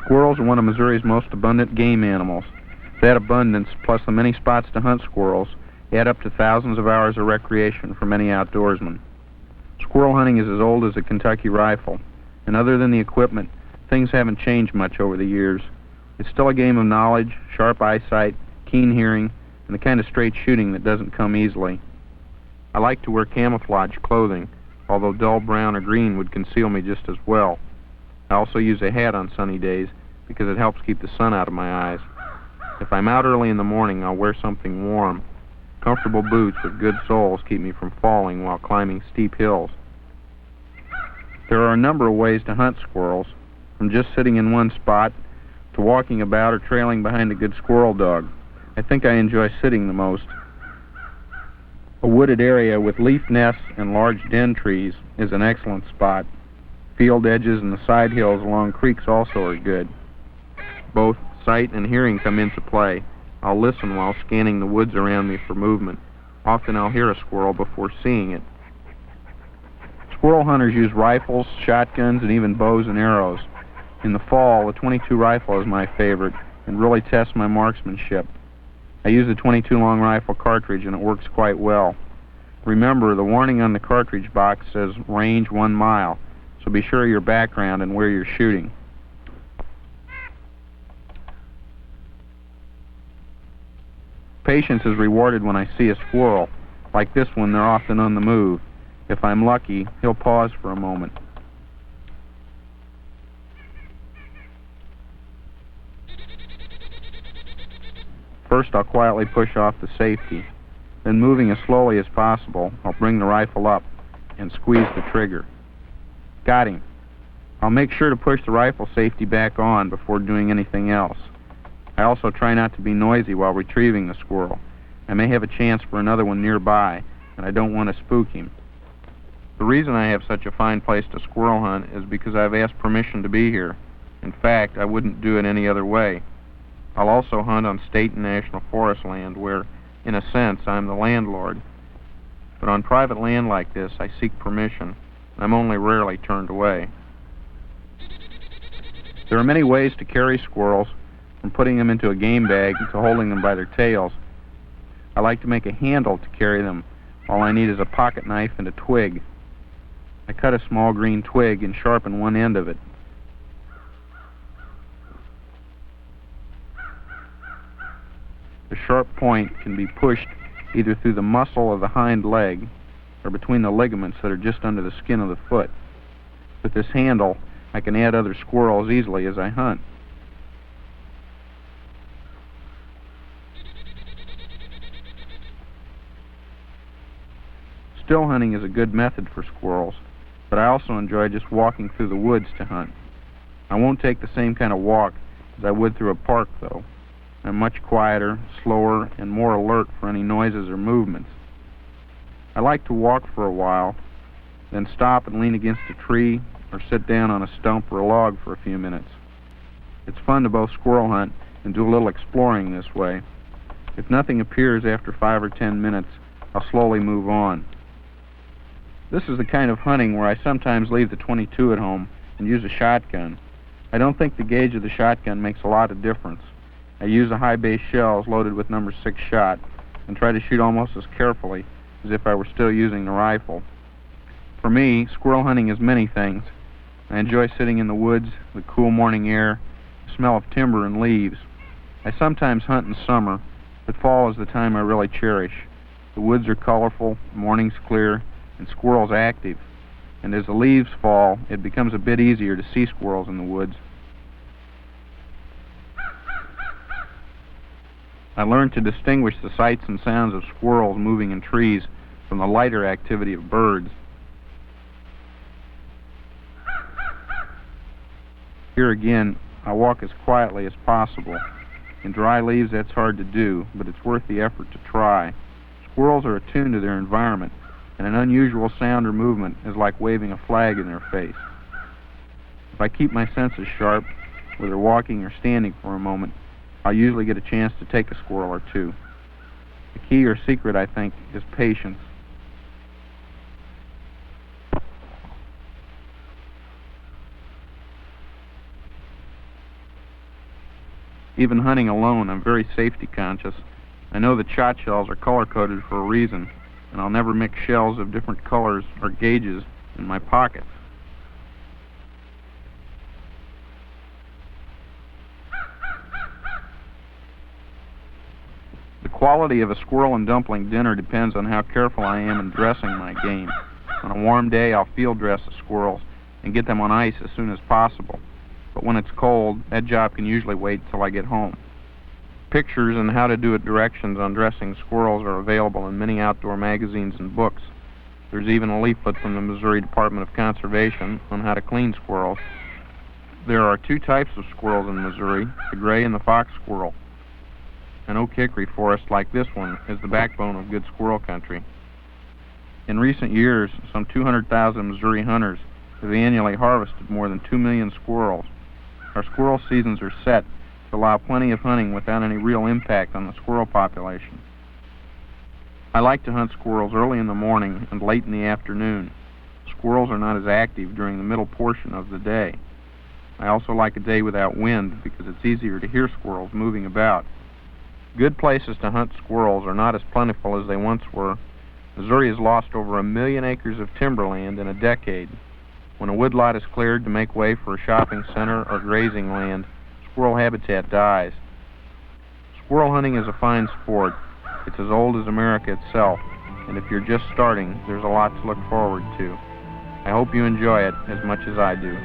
Squirrels are one of Missouri's most abundant game animals. That abundance, plus the many spots to hunt squirrels, add up to thousands of hours of recreation for many outdoorsmen. Squirrel hunting is as old as the Kentucky rifle, and other than the equipment, things haven't changed much over the years. It's still a game of knowledge, sharp eyesight, keen hearing, and the kind of straight shooting that doesn't come easily. I like to wear camouflage clothing, although dull brown or green would conceal me just as well. I also use a hat on sunny days because it helps keep the sun out of my eyes. If I'm out early in the morning, I'll wear something warm. Comfortable boots with good soles keep me from falling while climbing steep hills. There are a number of ways to hunt squirrels, from just sitting in one spot to walking about or trailing behind a good squirrel dog. I think I enjoy sitting the most. A wooded area with leaf nests and large den trees is an excellent spot. Field edges and the side hills along creeks also are good. Both sight and hearing come into play. I'll listen while scanning the woods around me for movement. Often I'll hear a squirrel before seeing it. Squirrel hunters use rifles, shotguns, and even bows and arrows. In the fall, the .22 rifle is my favorite and really tests my marksmanship. I use the .22 long rifle cartridge and it works quite well. Remember, the warning on the cartridge box says range 1 mile, so be sure of your background and where you're shooting. Patience is rewarded when I see a squirrel. Like this one, they're often on the move. If I'm lucky, he'll pause for a moment. First, I'll quietly push off the safety. Then, moving as slowly as possible, I'll bring the rifle up and squeeze the trigger. Got him. I'll make sure to push the rifle safety back on before doing anything else. I also try not to be noisy while retrieving the squirrel. I may have a chance for another one nearby, and I don't want to spook him. The reason I have such a fine place to squirrel hunt is because I've asked permission to be here. In fact, I wouldn't do it any other way. I'll also hunt on state and national forest land where, in a sense, I'm the landlord. But on private land like this, I seek permission, and I'm only rarely turned away. There are many ways to carry squirrels, from putting them into a game bag to holding them by their tails. I like to make a handle to carry them. All I need is a pocket knife and a twig. I cut a small green twig and sharpen one end of it. The sharp point can be pushed either through the muscle of the hind leg or between the ligaments that are just under the skin of the foot. With this handle, I can add other squirrels easily as I hunt. Still hunting is a good method for squirrels, but I also enjoy just walking through the woods to hunt. I won't take the same kind of walk as I would through a park, though. I'm much quieter, slower, and more alert for any noises or movements. I like to walk for a while, then stop and lean against a tree or sit down on a stump or a log for a few minutes. It's fun to both squirrel hunt and do a little exploring this way. If nothing appears after 5 or 10 minutes, I'll slowly move on. This is the kind of hunting where I sometimes leave the .22 at home and use a shotgun. I don't think the gauge of the shotgun makes a lot of difference. I use a high base shells loaded with number 6 shot and try to shoot almost as carefully as if I were still using the rifle. For me, squirrel hunting is many things. I enjoy sitting in the woods, the cool morning air, the smell of timber and leaves. I sometimes hunt in summer, but fall is the time I really cherish. The woods are colorful, the morning's clear, and squirrels active. And as the leaves fall, it becomes a bit easier to see squirrels in the woods. I learned to distinguish the sights and sounds of squirrels moving in trees from the lighter activity of birds. Here again, I walk as quietly as possible. In dry leaves, that's hard to do, but it's worth the effort to try. Squirrels are attuned to their environment, and an unusual sound or movement is like waving a flag in their face. If I keep my senses sharp, whether walking or standing for a moment, I'll usually get a chance to take a squirrel or two. The key or secret, I think, is patience. Even hunting alone, I'm very safety conscious. I know that shot shells are color-coded for a reason, and I'll never mix shells of different colors or gauges in my pockets. The quality of a squirrel and dumpling dinner depends on how careful I am in dressing my game. On a warm day, I'll field dress the squirrels and get them on ice as soon as possible. But when it's cold, that job can usually wait till I get home. Pictures and how to do it directions on dressing squirrels are available in many outdoor magazines and books. There's even a leaflet from the Missouri Department of Conservation on how to clean squirrels. There are two types of squirrels in Missouri, the gray and the fox squirrel. An oak hickory forest like this one is the backbone of good squirrel country. In recent years, some 200,000 Missouri hunters have annually harvested more than 2 million squirrels. Our squirrel seasons are set to allow plenty of hunting without any real impact on the squirrel population. I like to hunt squirrels early in the morning and late in the afternoon. Squirrels are not as active during the middle portion of the day. I also like a day without wind because it's easier to hear squirrels moving about. Good places to hunt squirrels are not as plentiful as they once were. Missouri has lost over 1 million acres of timberland in a decade. When a woodlot is cleared to make way for a shopping center or grazing land, squirrel habitat dies. Squirrel hunting is a fine sport. It's as old as America itself, and if you're just starting, there's a lot to look forward to. I hope you enjoy it as much as I do.